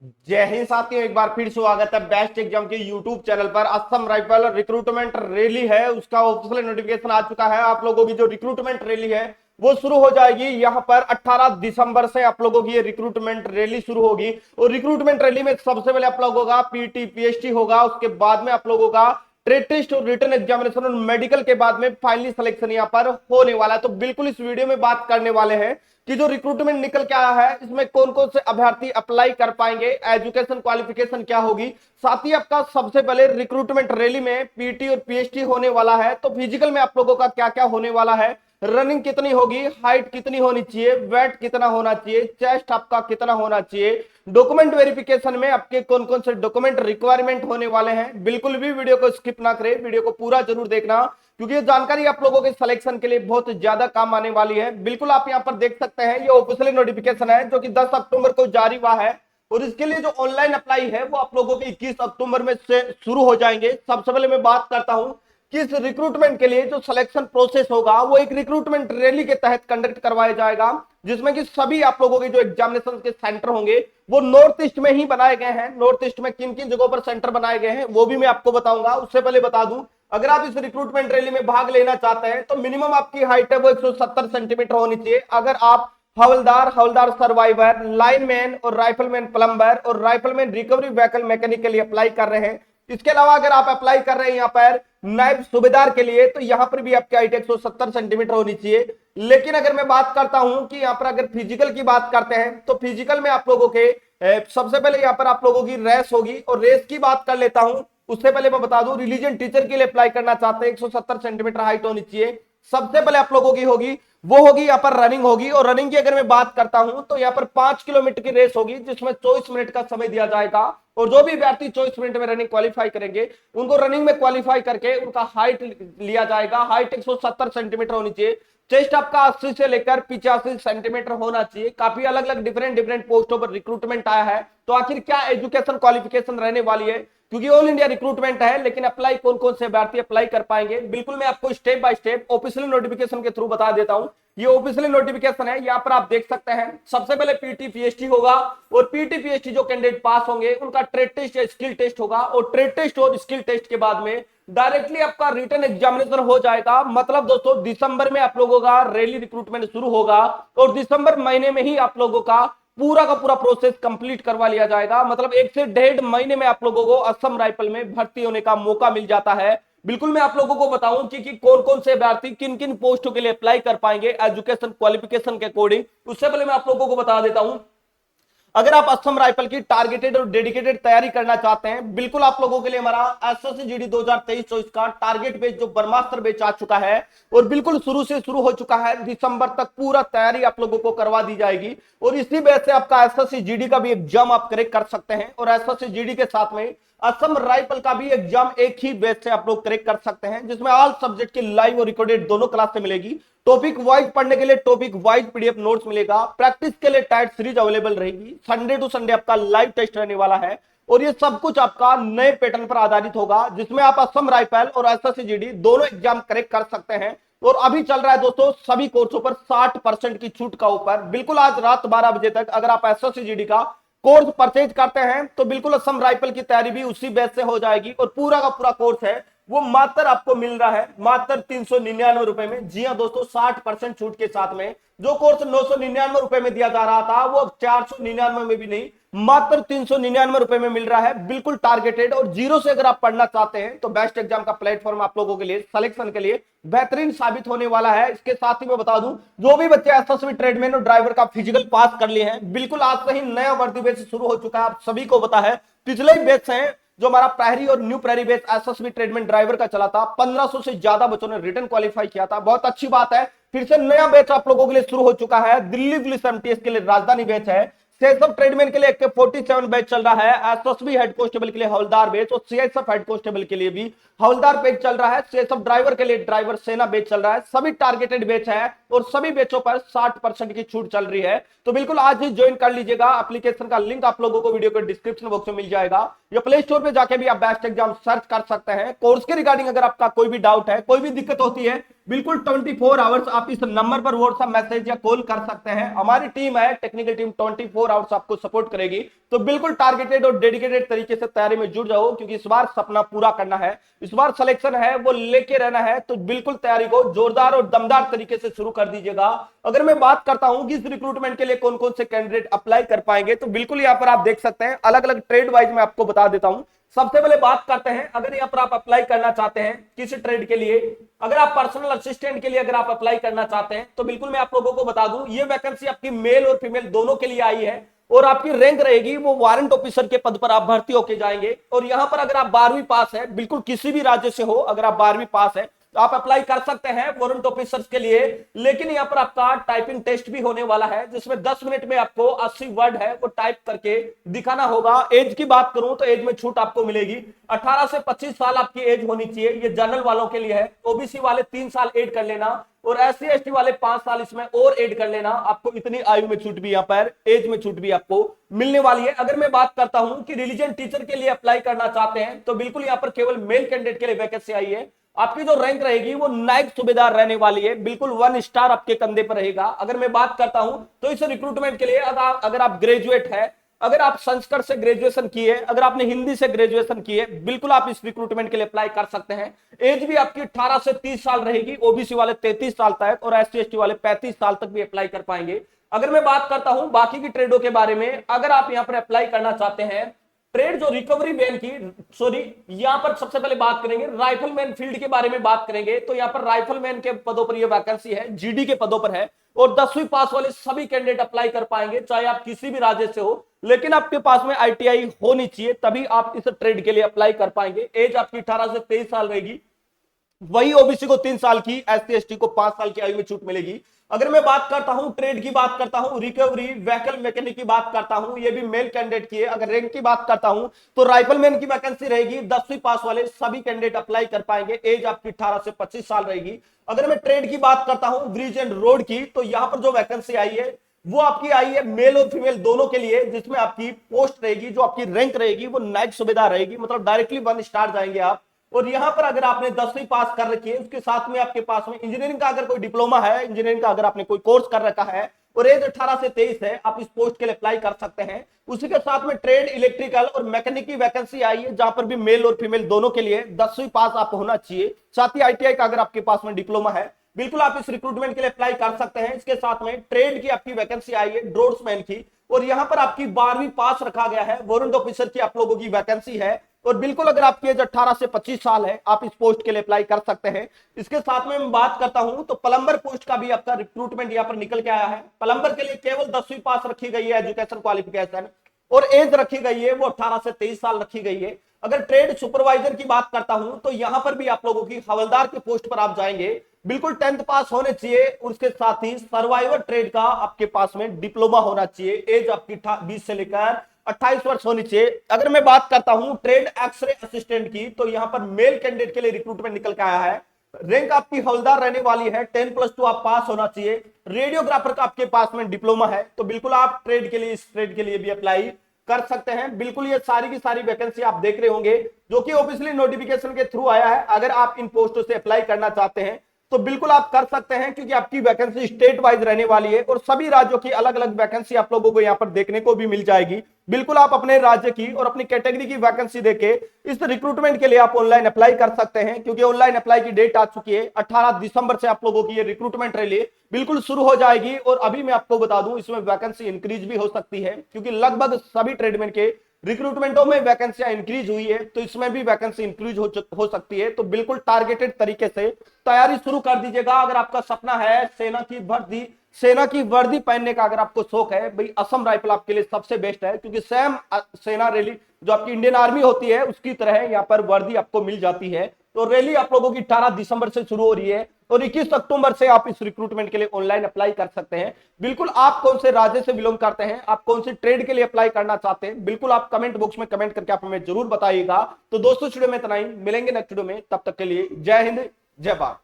जय हिंद साथियों, एक बार फिर स्वागत है बेस्ट एग्जाम के यूट्यूब चैनल पर। असम राइफल रिक्रूटमेंट रैली है, उसका ऑफिशियल नोटिफिकेशन आ चुका है। आप लोगों की जो रिक्रूटमेंट रैली है वो शुरू हो जाएगी। यहाँ पर 18 दिसंबर से आप लोगों की ये रिक्रूटमेंट रैली शुरू होगी। और रिक्रूटमेंट रैली में सबसे पहले आप लोगों का पीटी पीएचटी होगा, उसके बाद में आप लोगों का ट्रेड टेस्ट और रिटन एग्जामिनेशन और मेडिकल के बाद में फाइनली सिलेक्शन यहाँ पर होने वाला है। तो बिल्कुल इस वीडियो में बात करने वाले हैं कि जो रिक्रूटमेंट निकल के आया है इसमें कौन कौन से अभ्यर्थी अप्लाई कर पाएंगे, एजुकेशन क्वालिफिकेशन क्या होगी, साथ ही आपका सबसे पहले रिक्रूटमेंट रैली में पीटी और पीएचटी होने वाला है। तो फिजिकल में आप लोगों का क्या क्या होने वाला है, रनिंग कितनी होगी, हाइट कितनी होनी चाहिए, वेट कितना होना चाहिए, चेस्ट आपका कितना होना चाहिए, डॉक्यूमेंट वेरिफिकेशन में आपके कौन कौन से डॉक्यूमेंट रिक्वायरमेंट होने वाले हैं। बिल्कुल भी वीडियो को स्किप ना करें, वीडियो को पूरा जरूर देखना, क्योंकि ये जानकारी आप लोगों के सिलेक्शन के लिए बहुत ज्यादा काम आने वाली है। बिल्कुल आप यहाँ पर देख सकते हैं, ये ऑफिशियल नोटिफिकेशन है जो कि 10 अक्टूबर को जारी हुआ है। और इसके लिए जो ऑनलाइन अप्लाई है वो आप लोगों के 21 अक्टूबर में से शुरू हो जाएंगे। सबसे पहले मैं बात करता हूं कि इस रिक्रूटमेंट के लिए जो सिलेक्शन प्रोसेस होगा वो एक रिक्रूटमेंट रैली के तहत कंडक्ट करवाया जाएगा, जिसमें कि सभी आप लोगों के जो एग्जामिनेशन के सेंटर होंगे वो नॉर्थ ईस्ट में ही बनाए गए हैं। नॉर्थ ईस्ट में किन किन जगहों पर सेंटर बनाए गए हैं वो भी मैं आपको बताऊंगा। उससे पहले बता दूं, अगर आप इस रिक्रूटमेंट रैली में भाग लेना चाहते हैं तो मिनिमम आपकी हाइट है वो 170 सेंटीमीटर होनी चाहिए। अगर आप हवलदार, हवलदार सर्वाइवर, लाइनमैन और राइफलमैन प्लम्बर और राइफलमैन रिकवरी व्हीकल मैकेनिक के लिए अप्लाई कर रहे हैं, इसके अलावा अगर आप अप्लाई कर रहे हैं यहाँ पर नायब सूबेदार के लिए, तो यहाँ पर भी आपकी हाइट 170 सेंटीमीटर होनी चाहिए। लेकिन अगर मैं बात करता हूं कि यहाँ पर अगर फिजिकल की बात करते हैं तो फिजिकल में आप लोगों के सबसे पहले यहाँ पर आप लोगों की रेस होगी। और रेस की बात कर लेता हूं उससे पहले मैं बता दूं, रिलीजन टीचर के लिए अप्लाई करना चाहते हैं 170 सेंटीमीटर हाइट होनी चाहिए। सबसे पहले आप लोगों की होगी वो होगी यहाँ पर रनिंग होगी। और रनिंग की अगर मैं बात करता हूं तो यहाँ पर 5 किलोमीटर की रेस होगी, जिसमें 24 मिनट का समय दिया जाएगा। और जो भी व्यक्ति 24 मिनट में रनिंग क्वालिफाई करेंगे उनको रनिंग में क्वालिफाई करके उनका हाइट लिया जाएगा। हाइट 170 सेंटीमीटर होनी चाहिए। चेस्ट आपका 80 से लेकर 85 सेंटीमीटर होना चाहिए। काफी अलग अलग डिफरेंट डिफरेंट पोस्टों पर रिक्रूटमेंट आया है। तो आखिर क्या एजुकेशन क्वालिफिकेशन रहने वाली है, क्योंकि ऑल इंडिया रिक्रूटमेंट है, लेकिन अप्लाई कौन कौन से अभ्यर्थी अप्लाई कर पाएंगे बिल्कुल मैं आपको step by step official notification के थ्रू बता देता हूं। ये ऑफिशियल नोटिफिकेशन है, यहाँ पर आप देख सकते हैं। सबसे पहले पीटी पीएचटी होगा, और पीटी पीएचटी जो कैंडिडेट पास होंगे उनका ट्रेड टेस्ट या स्किल टेस्ट होगा। और ट्रेड टेस्ट और स्किल टेस्ट के बाद में डायरेक्टली आपका रिटन एग्जामिनेशन हो जाएगा। मतलब दोस्तों दिसंबर में आप लोगों का रैली रिक्रूटमेंट शुरू होगा और दिसंबर महीने में ही आप लोगों का पूरा प्रोसेस कंप्लीट करवा लिया जाएगा। मतलब 1 से 1.5 महीने में आप लोगों को असम राइफल में भर्ती होने का मौका मिल जाता है। बिल्कुल मैं आप लोगों को बताऊं कि कौन कौन से अभ्यर्थी किन किन पोस्टों के लिए अप्लाई कर पाएंगे एजुकेशन क्वालिफिकेशन के अकॉर्डिंग। उससे पहले मैं आप लोगों को बता देता हूं, अगर आप असम राइफल की टारगेटेड और डेडिकेटेड तैयारी करना चाहते हैं, बिल्कुल आप लोगों के लिए हमारा एसएससी जीडी 2023-24 का टारगेट बेच जो ब्रह्मास्त्र बेच आ चुका है और बिल्कुल शुरू से शुरू हो चुका है। दिसंबर तक पूरा तैयारी आप लोगों को करवा दी जाएगी। और इसी बेस से आपका एसएससी जीडी का भी एग्जाम आप क्रैक कर सकते हैं। और एसएससी जीडी के साथ में असम राइफल का भी एग्जाम एक ही बेस से आप लोग क्रैक कर सकते हैं, जिसमें ऑल सब्जेक्ट की लाइव और रिकॉर्डेड दोनों क्लास से मिलेगी। टॉपिक वाइज पढ़ने के लिए टॉपिक वाइज पीडीएफ नोट्स मिलेगा। प्रैक्टिस के लिए टाइट सीरीज अवेलेबल रहेगी। संडे टू संडे आपका लाइव टेस्ट रहने वाला है। और ये सब कुछ आपका नए पैटर्न पर आधारित होगा, जिसमें आप असम राइफल और एसएससी जीडी दोनों एग्जाम क्रैक कर सकते हैं। और अभी चल रहा है दोस्तों सभी कोर्सों पर 60% की छूट का ऑफर। बिल्कुल आज रात 12 बजे तक अगर आप एसएससी जीडी का कोर्स परचेज करते हैं तो बिल्कुल असम राइफल की तैयारी भी उसी बेस से हो जाएगी। और पूरा का पूरा कोर्स है वो मात्र आपको मिल रहा है मात्र 399 रुपए में। जी हाँ दोस्तों, 60% छूट के साथ में जो कोर्स 999 रुपए में दिया जा रहा था वो 499 में भी नहीं, मात्र 399 रुपए में मिल रहा है। बिल्कुल टारगेटेड और जीरो से अगर आप पढ़ना चाहते हैं तो बेस्ट एग्जाम का प्लेटफॉर्म आप लोगों के लिए सिलेक्शन के लिए बेहतरीन साबित होने वाला है। इसके साथ ही मैं बता दूं, जो भी बच्चे एसएसबी ट्रेडमैन और ड्राइवर का फिजिकल पास कर लिए हैं, बिल्कुल आज से ही नया वर्दी बैच शुरू हो चुका है। आप सभी को पता है पिछले ही बैच है जो हमारा प्रहरी और न्यू प्रहरी बैच एसएसबी ट्रेडमैन ड्राइवर का चला था, 1500 से ज्यादा बच्चों ने रिटर्न क्वालिफाई किया था। बहुत अच्छी बात है, फिर से नया बैच आप लोगों के लिए शुरू हो चुका है। दिल्ली पुलिस एमटीएस के लिए राजधानी बैच है। सेसब ट्रेडमैन के लिए AK-47 बैच चल रहा है। एसएसबी हेड कांस्टेबल के लिए हवलदार बैच और सीएसएफ हेड कांस्टेबल के लिए भी हवलदार बैच चल रहा है। सीएसएफ ड्राइवर के लिए ड्राइवर सेना बैच चल रहा है। सभी टारगेटेड बैच है और सभी बैचों पर 60% की छूट चल रही है। तो बिल्कुल आज ही ज्वाइन कर लीजिएगा। एप्लीकेशन का लिंक आप लोगों को वीडियो के डिस्क्रिप्शन बॉक्स में मिल जाएगा, या प्ले स्टोर पे जाके भी आप बेस्ट एग्जाम सर्च कर सकते हैं। कोर्स के रिगार्डिंग अगर आपका कोई भी डाउट है, कोई भी दिक्कत होती है, बिल्कुल 24 आवर्स आप इस नंबर पर व्हाट्सएप मैसेज या कॉल कर सकते हैं। हमारी टीम है, टेक्निकल टीम 24 आवर्स आपको सपोर्ट करेगी। तो बिल्कुल टारगेटेड और डेडिकेटेड तरीके से तैयारी में जुड़ जाओ, क्योंकि इस बार सपना पूरा करना है, इस बार सिलेक्शन है वो लेके रहना है। तो बिल्कुल तैयारी को जोरदार और दमदार तरीके से शुरू कर दीजिएगा। अगर मैं बात करता हूं कि इस रिक्रूटमेंट के लिए कौन कौन से कैंडिडेट अप्लाई कर पाएंगे, तो बिल्कुल यहां पर आप देख सकते हैं, अलग अलग ट्रेड वाइज मैं आपको बता देता हूं। सबसे पहले बात करते हैं, अगर यहाँ पर आप अप्लाई करना चाहते हैं किसी ट्रेड के लिए, अगर आप पर्सनल असिस्टेंट के लिए अगर आप अप्लाई करना चाहते हैं, तो बिल्कुल मैं आप लोगों को बता दूं, ये वैकेंसी आपकी मेल और फीमेल दोनों के लिए आई है, और आपकी रैंक रहेगी वो वारंट ऑफिसर के पद पर आप भर्ती होके जाएंगे। और यहां पर अगर आप 12वीं पास है, बिल्कुल किसी भी राज्य से हो, अगर आप 12वीं पास है तो आप अप्लाई कर सकते हैं वारंट ऑफिसर्स के लिए। लेकिन यहां पर आपका टाइपिंग टेस्ट भी होने वाला है, जिसमें 10 मिनट में आपको 80 वर्ड है वो टाइप करके दिखाना होगा। एज की बात करूं तो एज में छूट आपको मिलेगी, 18 से 25 साल आपकी एज होनी चाहिए। ये जनरल वालों के लिए है। ओबीसी वाले 3 साल ऐड कर लेना, और SC ST वाले 5 साल इसमें और ऐड कर लेना। आपको इतनी आयु में छूट भी, यहाँ पर एज में छूट भी आपको मिलने वाली है। अगर मैं बात करता हूं कि रिलीजन टीचर के लिए अप्लाई करना चाहते हैं, तो बिल्कुल यहाँ पर केवल मेल कैंडिडेट के लिए वैकेंसी आई है। आपकी जो रैंक रहेगी वो नायब सूबेदार रहने वाली है, बिल्कुल 1 स्टार आपके कंधे पर रहेगा। अगर मैं बात करता हूं तो इस रिक्रूटमेंट के लिए अगर आप ग्रेजुएट है, अगर आप संस्कृत से ग्रेजुएशन किए, अगर आपने हिंदी से ग्रेजुएशन किए, बिल्कुल आप इस रिक्रूटमेंट के लिए अप्लाई कर सकते हैं। एज भी आपकी 18 से 30 साल रहेगी, ओबीसी वाले 33 साल तक और SC ST वाले 35 साल तक भी अप्लाई कर पाएंगे। अगर मैं बात करता हूं बाकी की ट्रेडों के बारे में, अगर आप यहां पर अप्लाई करना चाहते हैं ट्रेड जो रिकवरी मैन की, सॉरी यहां पर सबसे पहले बात करेंगे राइफलमैन फील्ड के बारे में बात करेंगे। तो यहां पर राइफलमैन के पदों पर यह वैकेंसी है, GD के पदों पर है, और 10वीं पास वाले सभी कैंडिडेट अप्लाई कर पाएंगे, चाहे आप किसी भी राज्य से हो। लेकिन आपके पास में ITI होनी चाहिए, तभी आप इस ट्रेड के लिए अप्लाई कर पाएंगे। एज आपकी 18 से 23 साल रहेगी, वही ओबीसी को 3 साल की, SC ST को 5 साल की आयु में छूट मिलेगी। अगर मैं बात करता हूं ट्रेड की, बात करता हूं रिकवरी व्हीकल मैकेनिक की बात करता हूं, ये भी मेल कैंडिडेट की है। अगर रैंक की बात करता हूं तो राइफलमैन की वैकेंसी रहेगी, 10वीं पास वाले सभी कैंडिडेट अप्लाई कर पाएंगे। एज आपकी 18 से 25 साल रहेगी। अगर मैं ट्रेड की बात करता हूं ब्रिज एंड रोड की, तो यहां पर जो वैकेंसी आई है वो आपकी आई है मेल और फीमेल दोनों के लिए, जिसमें आपकी पोस्ट रहेगी, जो आपकी रैंक रहेगी वो नायब सूबेदार रहेगी, मतलब डायरेक्टली 1 स्टार जाएंगे आप। और यहां पर अगर आपने 10वीं पास कर रखी है, उसके साथ में आपके पास में इंजीनियरिंग का अगर कोई डिप्लोमा है, इंजीनियरिंग का अगर आपने कोई कोर्स कर रखा है और एज 18 से 23 है, आप इस पोस्ट के लिए अप्लाई कर सकते हैं। उसी के साथ में ट्रेड इलेक्ट्रिकल और मैकेनिक की वैकेंसी आई है, जहां पर भी मेल और फीमेल दोनों के लिए 10वीं पास आपको होना चाहिए। साथ ही ITI का अगर आपके पास में डिप्लोमा है, बिल्कुल आप इस रिक्रूटमेंट के लिए अप्लाई कर सकते हैं। इसके साथ में ट्रेड की आपकी वैकेंसी आई है ड्रोड्समैन की, और यहां पर आपकी 12वीं पास रखा गया है। वारंट ऑफिसर की आप लोगों की वैकेंसी है, और बिल्कुल अगर आपकी एज 18 से 25 साल है, आप इस पोस्ट के लिए अप्लाई कर सकते हैं। इसके साथ में मैं बात करता हूं तो प्लम्बर पोस्ट का भी आपका रिक्रूटमेंट यहां पर निकल के आया है। प्लम्बर के लिए केवल 10वीं पास रखी गई है एजुकेशन क्वालिफिकेशन, और एज रखी गई है वो 18 से 23 साल रखी गई है। अगर ट्रेड सुपरवाइजर की बात करता हूं तो यहां पर भी आप लोगों की हवलदार के पोस्ट पर आप जाएंगे, बिल्कुल 10th पास होने चाहिए। उसके साथ ही सर्वाइवर ट्रेड का आपके पास में डिप्लोमा होना चाहिए। एज आपकी 20 से लेकर 28 वर्ष होनी चाहिए। अगर मैं बात करता हूं ट्रेड एक्सरे असिस्टेंट की, तो यहां पर मेल कैंडिडेट के लिए रिक्रूटमेंट निकल के आया है। रैंक आपकी हवलदार रहने वाली है, 10+2 आप पास होना चाहिए। रेडियोग्राफर का आपके पास में डिप्लोमा है, तो बिल्कुल आप ट्रेड के लिए, इस ट्रेड के लिए भी अप्लाई कर सकते हैं। बिल्कुल ये सारी की सारी वैकेंसी आप देख रहे होंगे, जो कि ऑफिशियली नोटिफिकेशन के थ्रू आया है। अगर आप इन पोस्टों से अप्लाई करना चाहते हैं तो बिल्कुल आप कर सकते हैं, क्योंकि आपकी वैकेंसी स्टेट वाइज रहने वाली है, और सभी राज्यों की अलग अलग वैकेंसी आप लोगों को यहां पर देखने को भी मिल जाएगी। बिल्कुल आप अपने राज्य की और अपनी कैटेगरी की वैकेंसी देके इस रिक्रूटमेंट के लिए आप ऑनलाइन अप्लाई कर सकते हैं, क्योंकि ऑनलाइन अप्लाई की डेट आ चुकी है। 18 दिसंबर से आप लोगों की ये रिक्रूटमेंट रैली बिल्कुल शुरू हो जाएगी। और अभी मैं आपको बता दूं, इसमें वैकेंसी इंक्रीज भी हो सकती है, क्योंकि लगभग सभी ट्रेडमैन के रिक्रूटमेंटों में वैकेंसियां इंक्रीज हुई है, तो इसमें भी वैकेंसी इंक्रीज हो सकती है। तो बिल्कुल टारगेटेड तरीके से तैयारी शुरू कर दीजिएगा। अगर आपका सपना है सेना की वर्दी पहनने का, अगर आपको शौक है, भाई असम राइफल आपके लिए सबसे बेस्ट है, क्योंकि सेम सेना रैली जो आपकी इंडियन आर्मी होती है उसकी तरह यहाँ पर वर्दी आपको मिल जाती है। तो रैली आप लोगों की 18 दिसंबर से शुरू हो रही है, और 21 अक्टूबर से आप इस रिक्रूटमेंट के लिए ऑनलाइन अप्लाई कर सकते हैं। बिल्कुल आप कौन से राज्य से बिलोंग करते हैं, आप कौन से ट्रेड के लिए अप्लाई करना चाहते हैं, बिल्कुल आप कमेंट बॉक्स में कमेंट करके आप हमें जरूर बताइएगा। तो दोस्तों वीडियो में इतना ही, मिलेंगे नेक्स्ट वीडियो में, तब तक के लिए जय हिंद जय भारत।